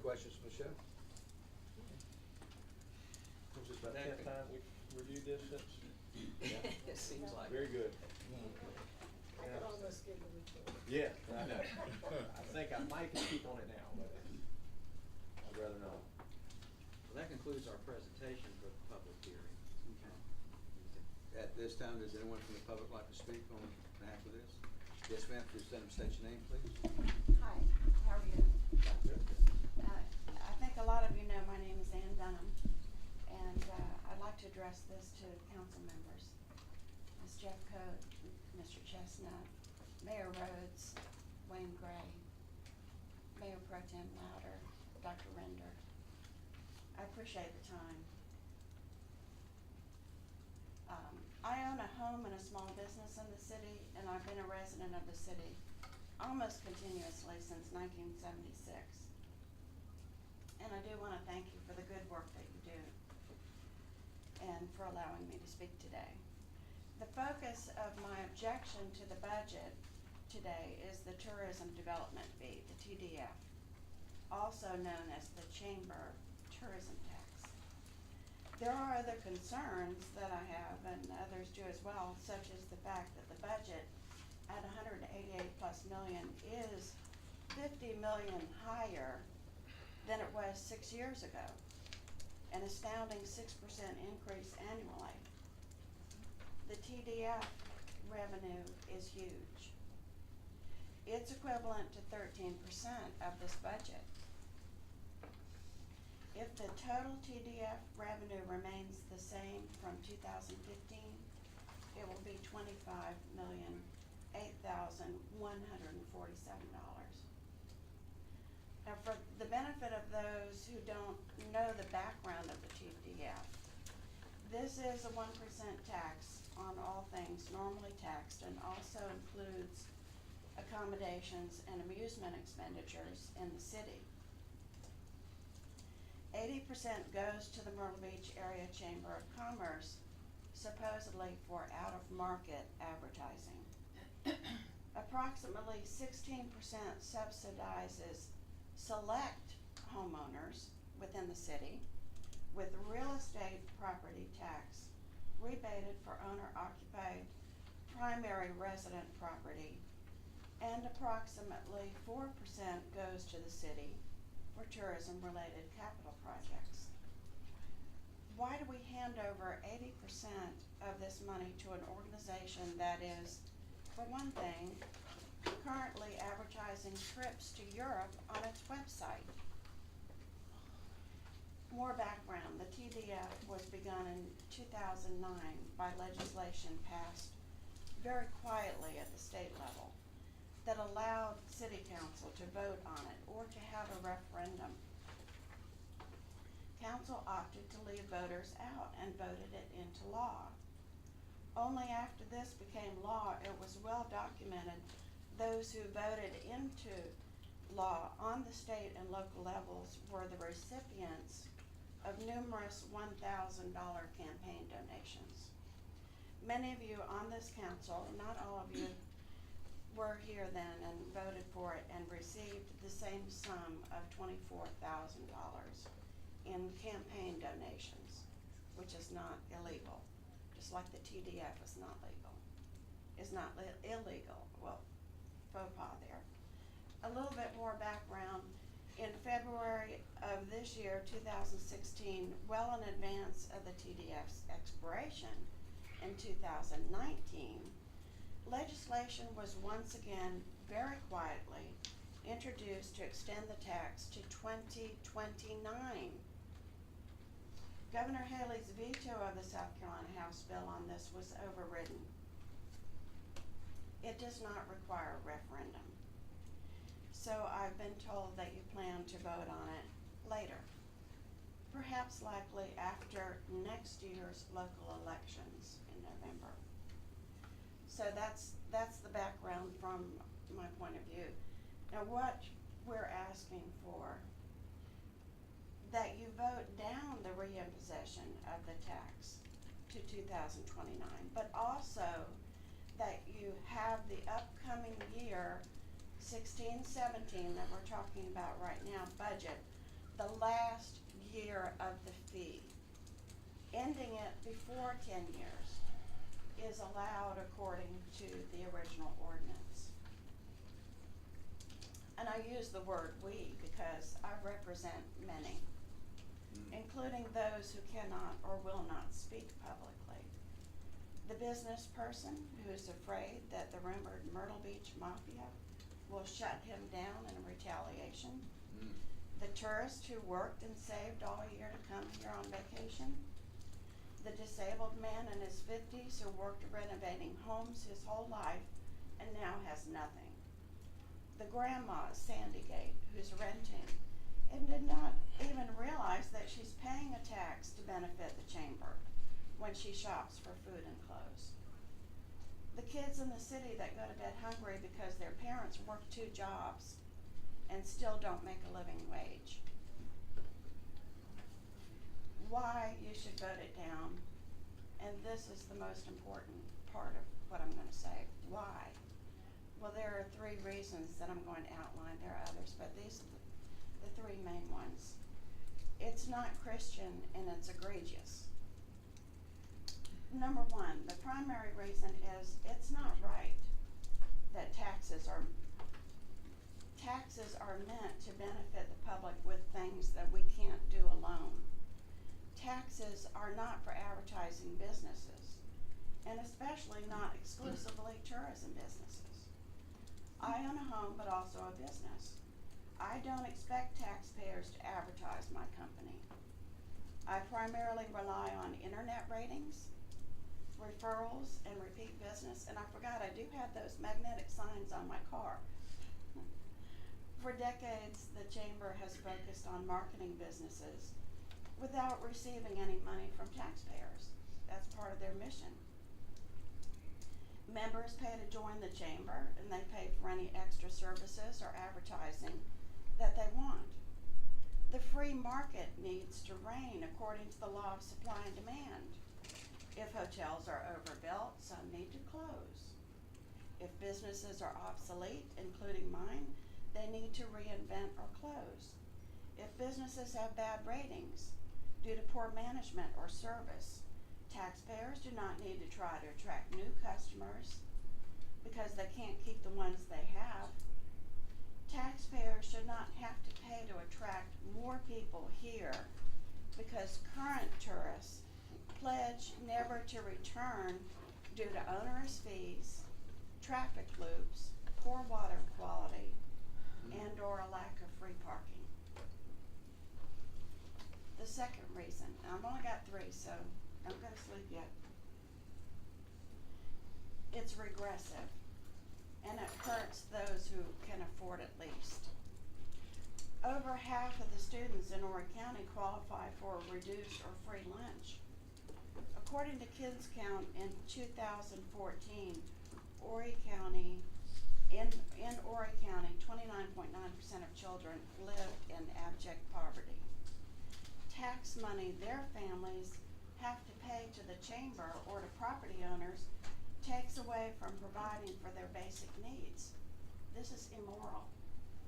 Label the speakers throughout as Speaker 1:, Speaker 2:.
Speaker 1: questions, Michelle?
Speaker 2: It's just about 10th time we've reviewed this since.
Speaker 1: Yeah.
Speaker 3: It seems like.
Speaker 2: Very good.
Speaker 4: I could almost give the report.
Speaker 2: Yeah, I know. I think I might can speak on it now, but I'd rather not.
Speaker 3: Well, that concludes our presentation for the public hearing.
Speaker 1: At this time, does anyone from the public like to speak on behalf of this? Yes, ma'am, please stand and state your name, please.
Speaker 5: Hi, how are you? I think a lot of you know my name is Ann Dunham, and I'd like to address this to council members. Ms. Jeff Coe, Mr. Chestnut, Mayor Rhodes, Wayne Gray, Mayor Pro Tem Louder, Dr. Render. I appreciate the time. I own a home and a small business in the city, and I've been a resident of the city almost continuously since 1976. And I do want to thank you for the good work that you do and for allowing me to speak today. The focus of my objection to the budget today is the Tourism Development Fee, the TDF, also known as the Chamber Tourism Tax. There are other concerns that I have, and others do as well, such as the fact that the budget at 188+ million is 50 million higher than it was 6 years ago, an astounding 6% increase annually. The TDF revenue is huge. It's equivalent to 13% of this budget. If the total TDF revenue remains the same from 2015, it will be $25,008,147. Now, for the benefit of those who don't know the background of the TDF, this is a 1% tax on all things normally taxed and also includes accommodations and amusement expenditures in the city. 80% goes to the Myrtle Beach Area Chamber of Commerce, supposedly for out-of-market advertising. Approximately 16% subsidizes select homeowners within the city with real estate property tax rebated for owner-occupied primary resident property, and approximately 4% goes to the city for tourism-related capital projects. Why do we hand over 80% of this money to an organization that is, for one thing, currently advertising trips to Europe on its website? More background, the TDF was begun in 2009 by legislation passed very quietly at the state level that allowed city council to vote on it or to have a referendum. Council opted to leave voters out and voted it into law. Only after this became law, it was well documented those who voted into law on the state and local levels were the recipients of numerous $1,000 campaign donations. Many of you on this council, not all of you, were here then and voted for it and received the same sum of $24,000 in campaign donations, which is not illegal, just like the TDF is not legal, is not illegal. Well, faux pas there. A little bit more background. In February of this year, 2016, well in advance of the TDF's expiration in 2019, legislation was once again very quietly introduced to extend the tax to 2029. Governor Haley's veto of the South Carolina House bill on this was overridden. It does not require a referendum. So I've been told that you plan to vote on it later, perhaps likely after next year's local elections in November. So that's the background from my point of view. Now what we're asking for, that you vote down the reimposition of the tax to 2029, but also that you have the upcoming year 16-17 that we're talking about right now budget the last year of the fee. Ending it before 10 years is allowed according to the original ordinance. And I use the word "we" because I represent many, including those who cannot or will not speak publicly. The business person who is afraid that the rumored Myrtle Beach Mafia will shut him down in retaliation. The tourist who worked and saved all year to come here on vacation. The disabled man in his 50s who worked renovating homes his whole life and now has nothing. The grandma at Sandygate who's renting and did not even realize that she's paying a tax to benefit the chamber when she shops for food and clothes. The kids in the city that go to bed hungry because their parents work 2 jobs and still don't make a living wage. Why you should vote it down, and this is the most important part of what I'm going to say. Why? Well, there are 3 reasons that I'm going to outline. There are others, but these are the 3 main ones. It's not Christian and it's egregious. Number 1, the primary reason is it's not right that taxes are meant to benefit the public with things that we can't do alone. Taxes are not for advertising businesses, and especially not exclusively tourism businesses. I own a home, but also a business. I don't expect taxpayers to advertise my company. I primarily rely on internet ratings, referrals, and repeat business, and I forgot I do have those magnetic signs on my car. For decades, the Chamber has focused on marketing businesses without receiving any money from taxpayers. That's part of their mission. Members pay to join the Chamber, and they pay for any extra services or advertising that they want. The free market needs to reign according to the law of supply and demand. If hotels are overbuilt, some need to close. If businesses are obsolete, including mine, they need to reinvent or close. If businesses have bad ratings due to poor management or service, taxpayers do not need to try to attract new customers because they can't keep the ones they have. Taxpayers should not have to pay to attract more people here because current tourists pledge never to return due to onerous fees, traffic loops, poor water quality, and or a lack of free parking. The second reason, and I've only got 3, so don't go to sleep yet. It's regressive, and it hurts those who can afford it least. Over half of the students in Horry County qualify for a reduced or free lunch. According to Kids Count in 2014, in Horry County, 29.9% of children lived in abject poverty. Tax money their families have to pay to the Chamber or to property owners takes away from providing for their basic needs. This is immoral.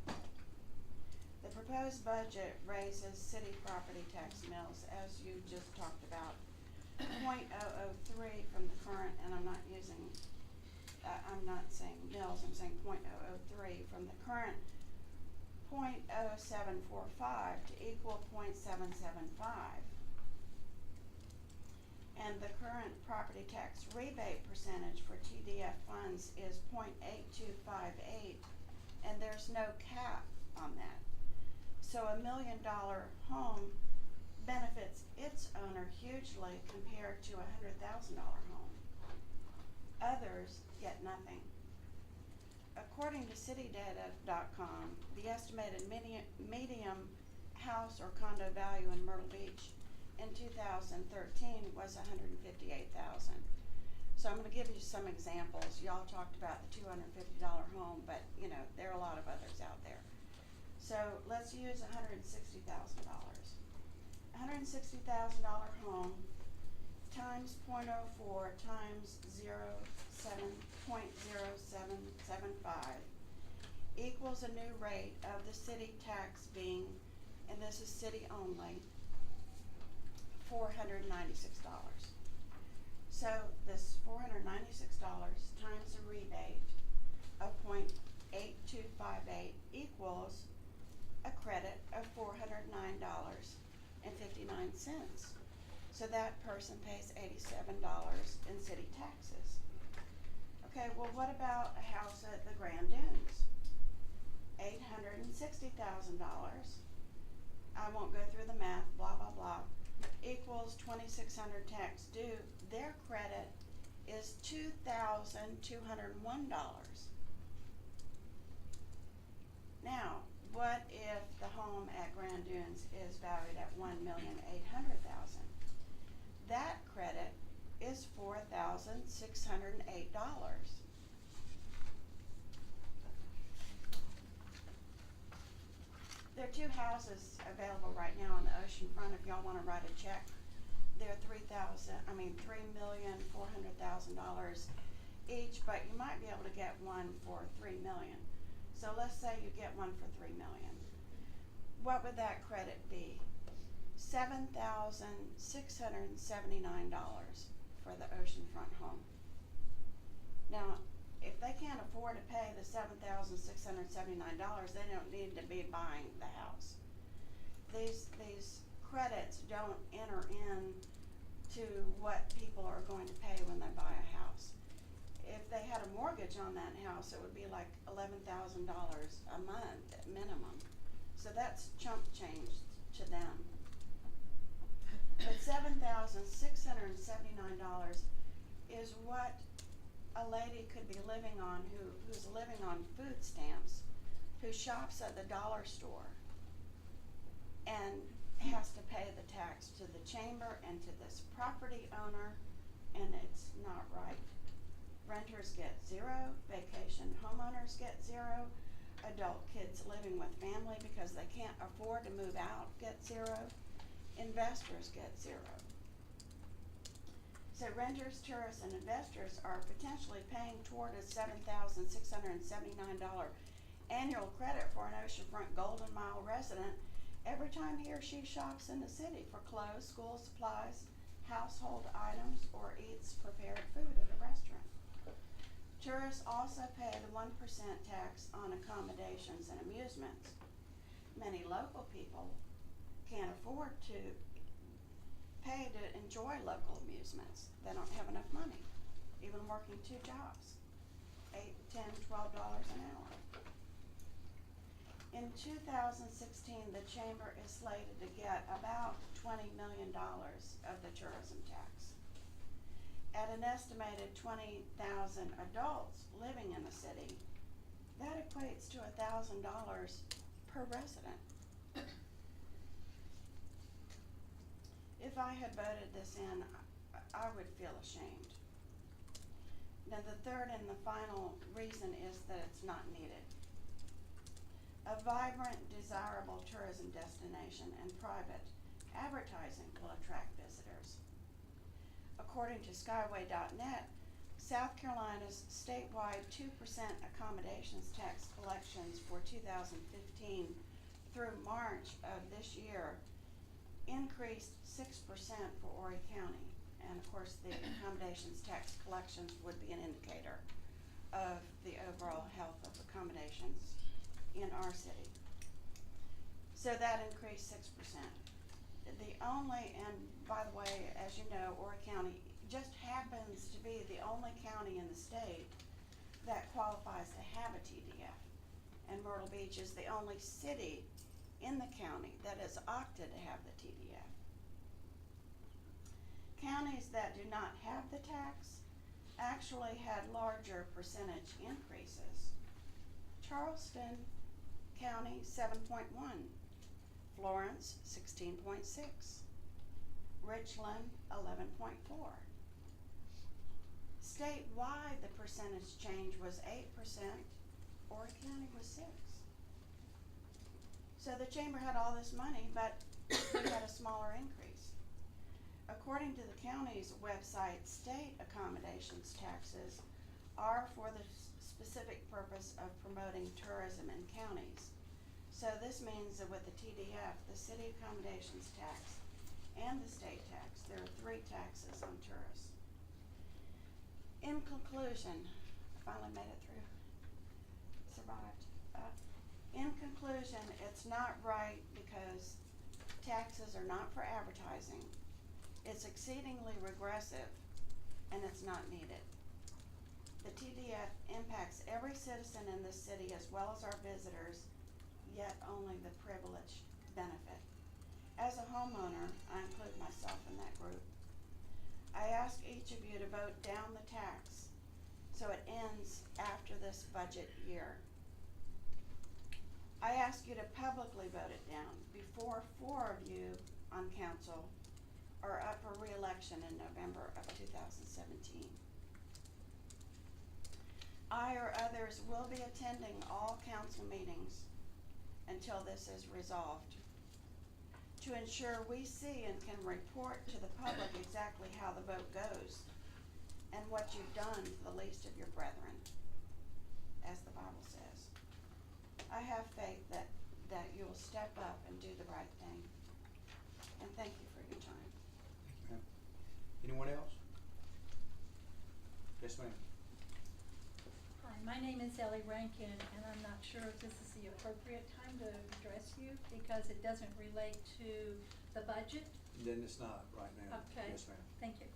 Speaker 5: The proposed budget raises city property tax mills, as you just talked about, 0.003 from the current, and I'm not saying mills, I'm saying 0.003 from the current 0.0745 to equal 0.775. And the current property tax rebate percentage for TDF funds is 0.8258, and there's no cap on that. So $1 million home benefits its owner hugely compared to a $100,000 home. Others get nothing. According to citydata.com, the estimated medium house or condo value in Myrtle Beach in 2013 was $158,000. So I'm going to give you some examples. Y'all talked about the $250 home, but there are a lot of others out there. So let's use $160,000. $160,000 home times 0.04 times 0.0775 equals a new rate of the city tax being, in this is city only, $496. So this $496 times a rebate of 0.8258 equals a credit of $409.59. So that person pays $87 in city taxes. Okay, well, what about a house at the Grand Dunes? $860,000. I won't go through the math, blah, blah, blah, equals 2,600 tax due. Their credit is $2,201. Now, what if the home at Grand Dunes is valued at $1,800,000? That credit is $4,608. There are 2 houses available right now on the ocean front if y'all wanna write a check. They're $3,400,000 each, but you might be able to get one for $3 million. So let's say you get one for $3 million. What would that credit be? $7,679 for the oceanfront home. Now, if they can't afford to pay the $7,679, they don't need to be buying the house. These credits don't enter in to what people are going to pay when they buy a house. If they had a mortgage on that house, it would be like $11,000 a month at minimum. So that's chump change to them. But $7,679 is what a lady could be living on who's living on food stamps, who shops at the dollar store and has to pay the tax to the chamber and to this property owner, and it's not right. Renters get 0, vacation homeowners get 0, adult kids living with family because they can't afford to move out get 0, investors get 0. So renters, tourists, and investors are potentially paying toward a $7,679 annual credit for an oceanfront Golden Mile resident every time he or she shops in the city for clothes, school supplies, household items, or eats prepared food at a restaurant. Tourists also pay the 1% tax on accommodations and amusements. Many local people can't afford to pay to enjoy local amusements. They don't have enough money, even working 2 jobs, $8, $10, $12 an hour. In 2016, the chamber is slated to get about $20 million of the tourism tax. At an estimated 20,000 adults living in the city, that equates to $1,000 per resident. If I had voted this in, I would feel ashamed. Now, the third and the final reason is that it's not needed. A vibrant, desirable tourism destination and private advertising will attract visitors. According to Skyway.net, South Carolina's statewide 2% accommodations tax collections for 2015 through March of this year increased 6% for Horry County. And of course, the accommodations tax collections would be an indicator of the overall health of accommodations in our city. So that increased 6%. The only, and by the way, as you know, Horry County just happens to be the only county in the state that qualifies to have a TDF. And Myrtle Beach is the only city in the county that has opted to have the TDF. Counties that do not have the tax actually had larger percentage increases. Charleston County 7.1, Florence 16.6, Richland 11.4. Statewide, the percentage change was 8%, Horry County was 6%. So the chamber had all this money, but we had a smaller increase. According to the county's website, state accommodations taxes are for the specific purpose of promoting tourism in counties. So this means that with the TDF, the city accommodations tax, and the state tax, there are 3 taxes on tourists. In conclusion, I finally made it through, survived. In conclusion, it's not right because taxes are not for advertising. It's exceedingly regressive, and it's not needed. The TDF impacts every citizen in this city as well as our visitors, yet only the privileged benefit. As a homeowner, I include myself in that group. I ask each of you to vote down the tax so it ends after this budget year. I ask you to publicly vote it down before 4 of you on council are up for re-election in November of 2017. I or others will be attending all council meetings until this is resolved, to ensure we see and can report to the public exactly how the vote goes and what you've done to the least of your brethren, as the Bible says. I have faith that you will step up and do the right thing. And thank you for your time.
Speaker 1: Thank you, ma'am. Anyone else? Yes, ma'am.
Speaker 6: Hi, my name is Ellie Rankin, and I'm not sure if this is the appropriate time to address you because it doesn't relate to the budget.
Speaker 1: Then it's not right now.
Speaker 6: Okay.
Speaker 1: Yes, ma'am.
Speaker 6: Thank you.